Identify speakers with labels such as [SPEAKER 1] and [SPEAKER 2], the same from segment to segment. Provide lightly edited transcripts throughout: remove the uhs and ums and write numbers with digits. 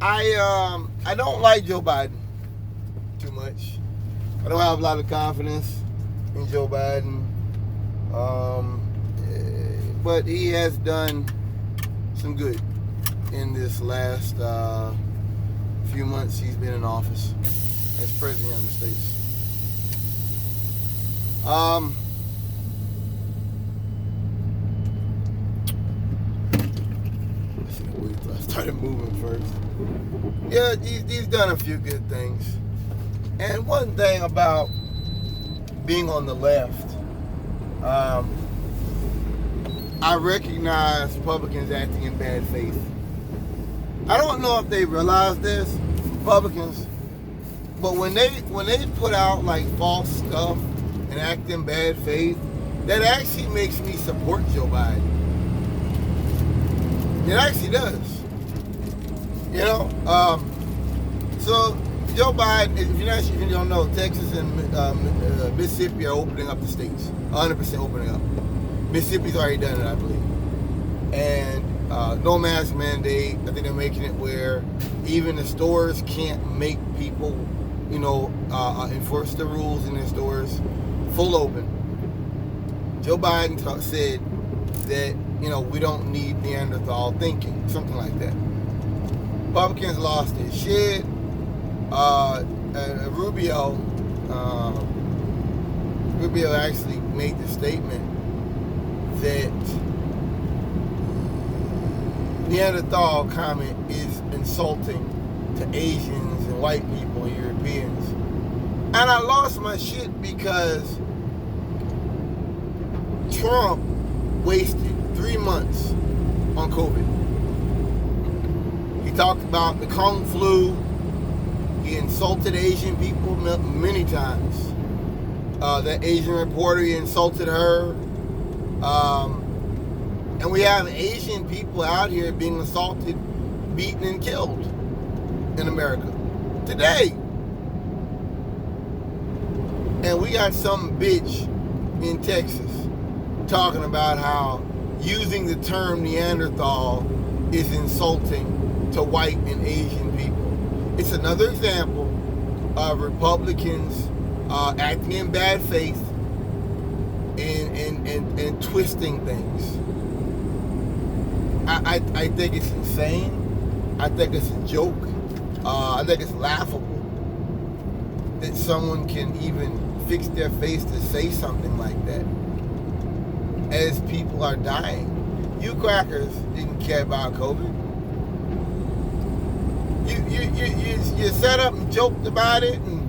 [SPEAKER 1] I don't like Joe Biden too much. I don't have a lot of confidence in Joe Biden. But he has done some good in this last few months he's been in office as president of the United States. I started moving first. Yeah, he's done a few good things. And one thing about being on the left, I recognize Republicans acting in bad faith. I don't know if they realize this, Republicans, but when they put out like false stuff and act in bad faith, that actually makes me support Joe Biden. It actually does. You know, so Joe Biden, if you don't know, Texas and Mississippi are opening up the states, 100% opening up. Mississippi's already done it, I believe. And no mask mandate. I think they're making it where even the stores can't make people, enforce the rules in their stores. Full open. Joe Biden said that, we don't need neanderthal thinking, something like that. Republicans lost their shit. Rubio actually made the statement that Neanderthal comment is insulting to Asians and white people and Europeans. And I lost my shit because Trump wasted 3 months on COVID. He talked about the Kung flu. He insulted Asian people many times. That Asian reporter, he insulted her. And we have Asian people out here being assaulted, beaten, and killed in America today. And we got some bitch in Texas talking about how using the term Neanderthal is insulting to white and Asian people. It's another example of Republicans acting in bad faith and twisting things. I think it's insane. I think it's a joke. I think it's laughable that someone can even fix their face to say something like that as people are dying. You crackers didn't care about COVID. You set up and joked about it, and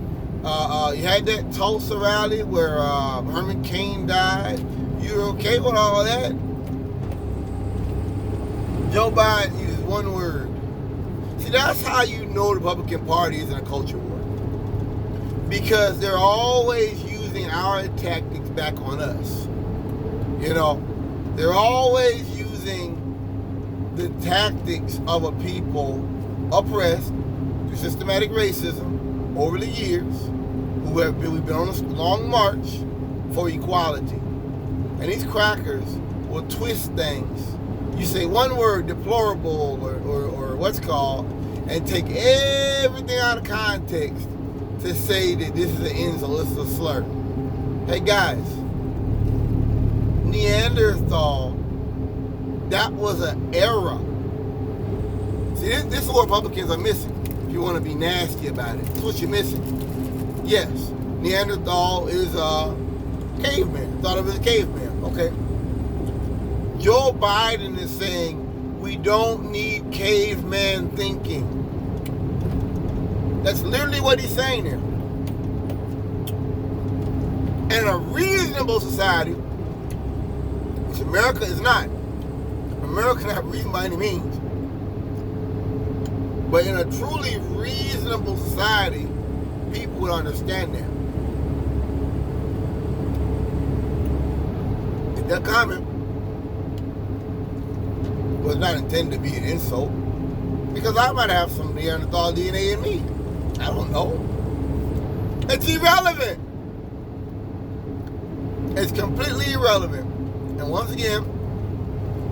[SPEAKER 1] you had that Tulsa rally where Herman Cain died. You were okay with all that? Joe Biden uses one word. See, that's how you know the Republican Party is in a culture war. Because they're always using our tactics back on us. They're always using the tactics of a people oppressed through systematic racism over the years, we've been on a long march for equality. And these crackers will twist things. You say one word, deplorable, or what's called, and take everything out of context to say that this is an insult, this is a slur. Hey guys, Neanderthal, that was an era. See, this is what Republicans are missing. If you want to be nasty about it, that's what you're missing. Yes, Neanderthal is a caveman. Thought of it as a caveman. Okay. Joe Biden is saying we don't need caveman thinking. That's literally what he's saying there. In a reasonable society, which America is not. America is not reasonable by any means. But in a truly reasonable society, people would understand that. That comment was not intended to be an insult, because I might have some Neanderthal DNA in me. I don't know. It's irrelevant. It's completely irrelevant. And once again,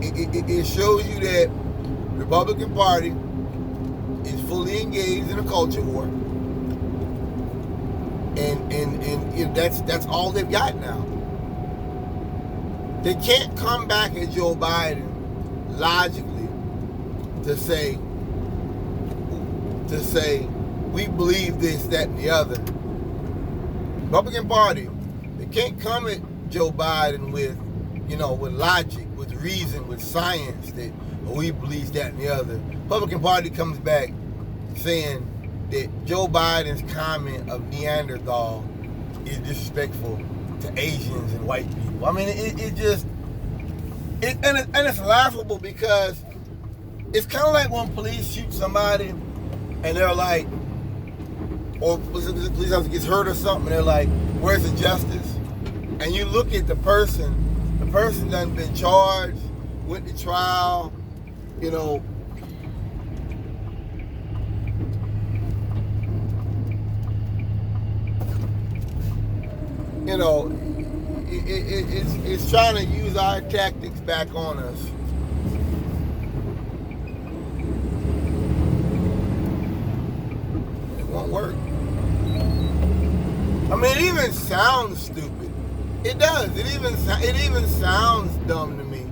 [SPEAKER 1] it shows you that the Republican Party is full fully engaged in a culture war. And that's all they've got now. They can't come back at Joe Biden logically to say we believe this, that, and the other. Republican Party, they can't come at Joe Biden with logic, with reason, with science that we believe that and the other. Republican Party comes back saying that Joe Biden's comment of Neanderthal is disrespectful to Asians and white people. I mean, it's laughable because it's kind of like when police shoot somebody and they're like, or police officer gets hurt or something, and they're like, where's the justice? And you look at the person done been charged, went to trial, it's trying to use our tactics back on us. It won't work. I mean, it even sounds stupid. It does. It even sounds dumb to me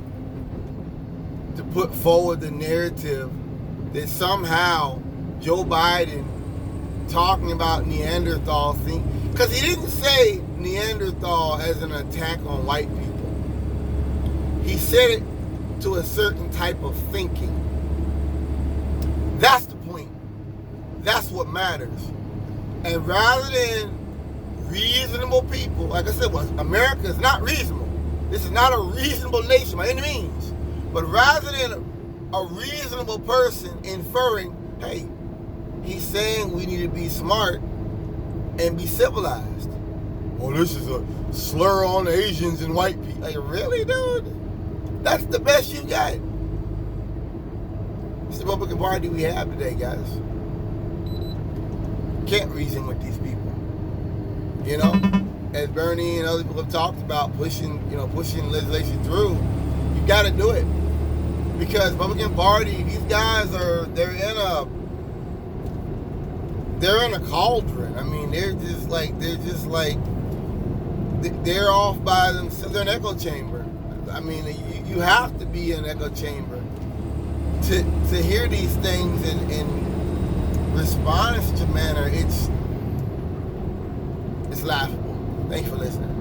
[SPEAKER 1] to put forward the narrative that somehow Joe Biden talking about Neanderthal thing, because he didn't say Neanderthal as an attack on white people. He said it to a certain type of thinking. That's the point. That's what matters. And rather than reasonable people, like I said, America is not reasonable. This is not a reasonable nation by any means. But rather than a reasonable person inferring, hey, he's saying we need to be smart and be civilized. Well, this is a slur on Asians and white people. Like, really, dude? That's the best you got. It's the Republican Party we have today, guys. Can't reason with these people. As Bernie and other people have talked about pushing legislation through, you got to do it. Because Republican Party, these guys they're in a cauldron. I mean, they're off by themselves. They're an echo chamber. I mean, you have to be in an echo chamber to hear these things and respond in such a manner. It's laughable. Thanks for listening.